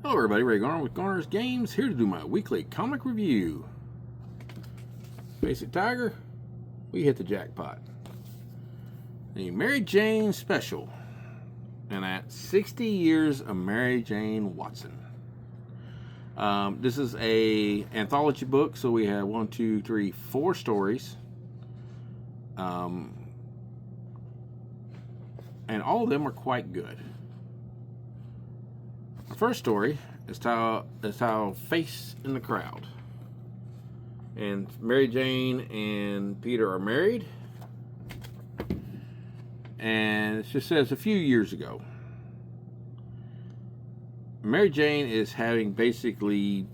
Hello everybody, Ray Garner with Garner's Games, here to do my weekly comic review. Basic Tiger, we hit the jackpot. The Mary Jane Special, and at 60 Years of Mary Jane Watson. This is a anthology book, so we have 4 stories. And all of them are quite good. The first story is how Face in the Crowd. And Mary Jane and Peter are married. And it just says a few years ago. Mary Jane is having basically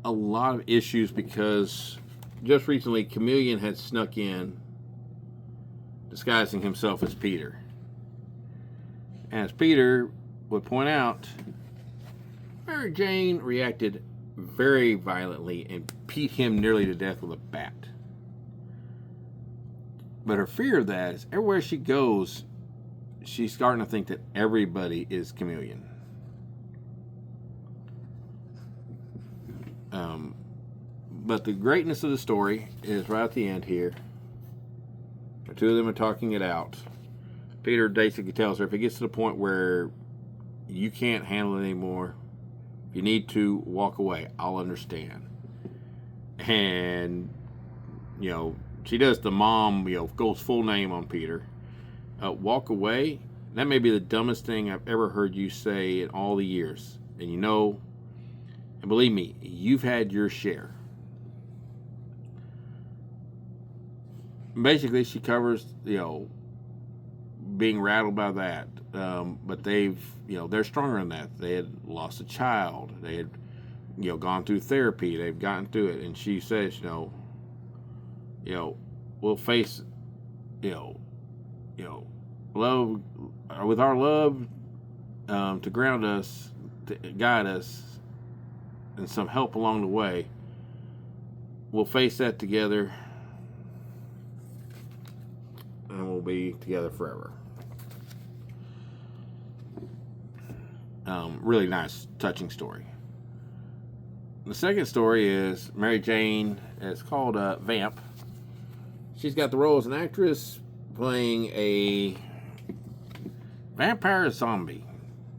a lot of issues because just recently Chameleon had snuck in disguising himself as Peter. As Peter would point out, Mary Jane reacted very violently and beat him nearly to death with a bat. But her fear of that is everywhere she goes, she's starting to think that everybody is Chameleon. But the greatness of the story is right at the end here. The two of them are talking it out. Peter basically tells her if it gets to the point where you can't handle it anymore, if you need to walk away, I'll understand. And she does the mom goes full name on Peter. Walk away, that may be the dumbest thing I've ever heard you say in all the years. And and believe me, you've had your share. Basically, she covers being rattled by that, but they're stronger than that. They had lost a child. They had gone through therapy. They've gotten through it, and she says we'll face love with our love to ground us, to guide us, and some help along the way. We'll face that together, and we'll be together forever. Really nice, touching story. The second story is Mary Jane. It's called Vamp. She's got the role as an actress playing a vampire zombie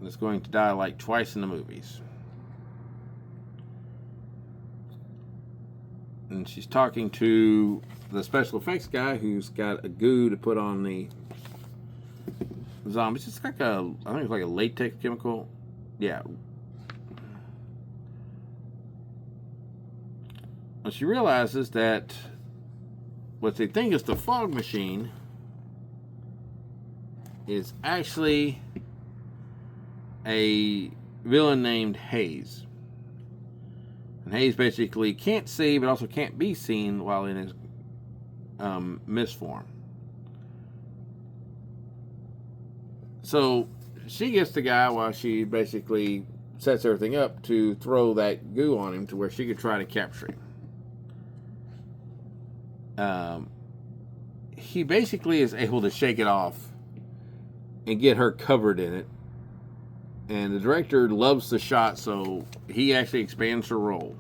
that's going to die like twice in the movies. And she's talking to the special effects guy who's got a goo to put on the zombies. It's like I think it's like a latex chemical. Yeah. And she realizes that what they think is the fog machine is actually a villain named Hayes. And Hayes basically can't see, but also can't be seen while in his mist form. So she gets the guy while she basically sets everything up to throw that goo on him to where she could try to capture him. He basically is able to shake it off and get her covered in it. And the director loves the shot, so he actually expands her role.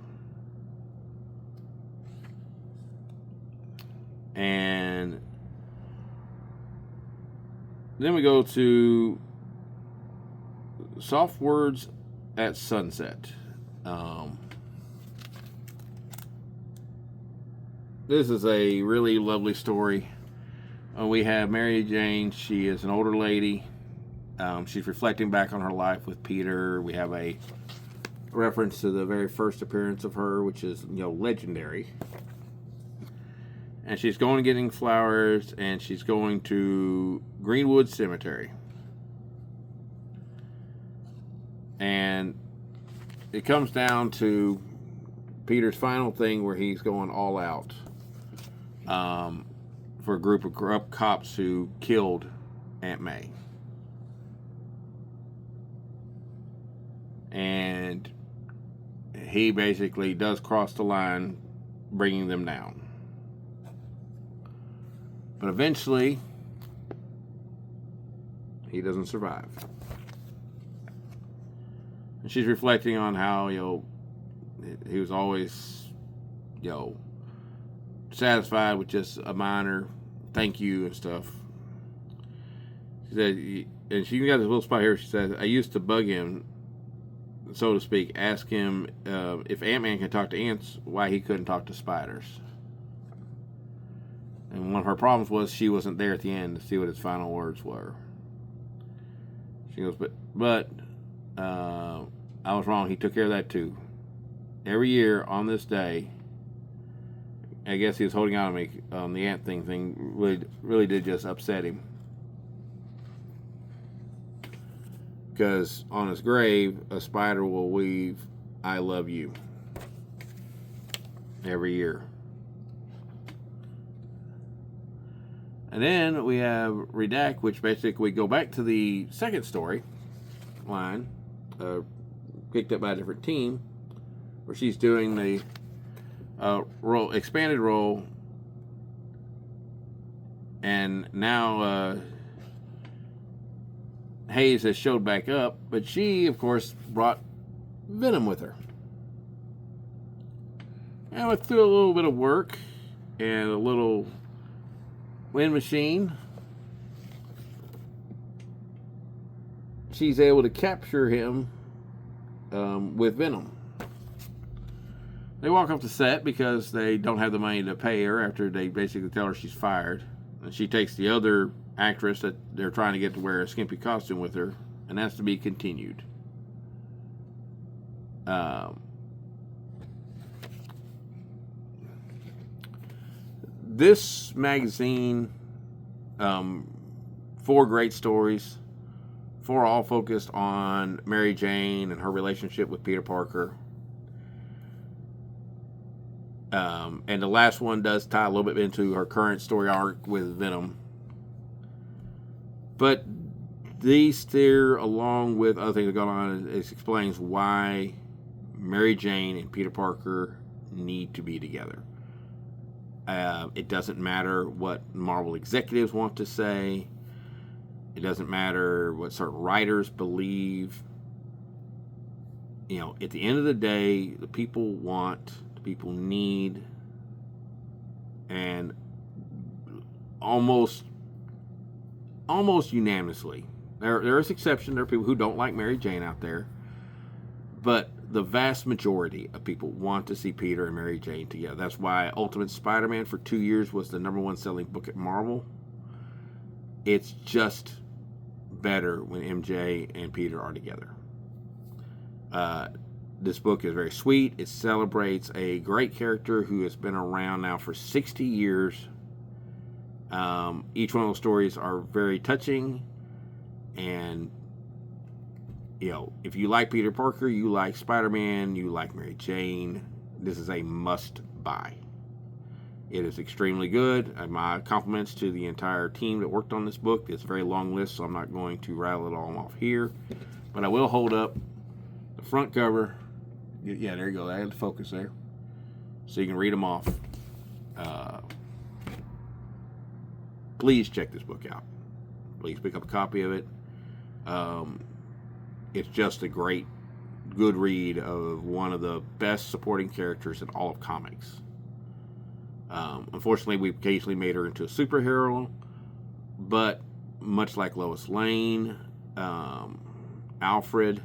And then we go to Soft Words at Sunset. This is a really lovely story. We have Mary Jane. She is an older lady. She's reflecting back on her life with Peter. We have a reference to the very first appearance of her, which is legendary. And she's going getting flowers, and she's going to Greenwood Cemetery. And it comes down to Peter's final thing where he's going all out for a group of corrupt cops who killed Aunt May. And he basically does cross the line, bringing them down. But eventually, he doesn't survive. And she's reflecting on how, he was always, satisfied with just a minor thank you and stuff. She said, and she got this little spot here. She said, I used to bug him, so to speak, ask him if Ant-Man can talk to ants, why he couldn't talk to spiders. And one of her problems was she wasn't there at the end to see what his final words were. She goes, but I was wrong. He took care of that too. Every year on this day, I guess he was holding out on me on the ant thing really did just upset him. Because on his grave, a spider will weave, I love you. Every year. And then we have Redact, which basically we go back to the second story line, picked up by a different team, where she's doing the expanded role, and now Hayes has showed back up, but she, of course, brought Venom with her. And through a little bit of work and a little wind machine, she's able to capture him with Venom. They walk off the set because they don't have the money to pay her after they basically tell her she's fired. And she takes the other actress that they're trying to get to wear a skimpy costume with her, and that's to be continued. This magazine, 4 great stories, 4 all focused on Mary Jane and her relationship with Peter Parker. And the last one does tie a little bit into her current story arc with Venom. But these steer along with other things that go on. It explains why Mary Jane and Peter Parker need to be together. It doesn't matter what Marvel executives want to say. It doesn't matter what certain writers believe. At the end of the day, the people want, the people need, and almost unanimously. There is exception. There are people who don't like Mary Jane out there, but the vast majority of people want to see Peter and Mary Jane together. That's why Ultimate Spider-Man for 2 years was the #1 selling book at Marvel. It's just better when MJ and Peter are together. This book is very sweet. It celebrates a great character who has been around now for 60 years. Each one of those stories are very touching, and if you like Peter Parker, you like Spider-Man, you like Mary Jane, this is a must-buy. It is extremely good. My compliments to the entire team that worked on this book. It's a very long list, so I'm not going to rattle it all off here, but I will hold up the front cover. Yeah, there you go. I had the focus there, so you can read them off. Please check this book out. Please pick up a copy of it. It's just a great, good read of one of the best supporting characters in all of comics. Unfortunately, we've occasionally made her into a superhero, but much like Lois Lane, Alfred,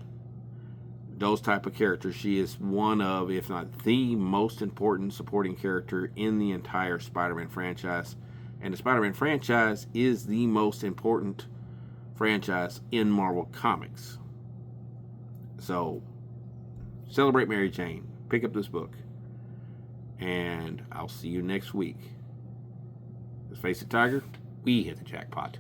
those type of characters, she is one of, if not the most important supporting character in the entire Spider-Man franchise. And the Spider-Man franchise is the most important franchise in Marvel Comics. So, celebrate Mary Jane. Pick up this book. And I'll see you next week. Let's face it, Tiger, we hit the jackpot.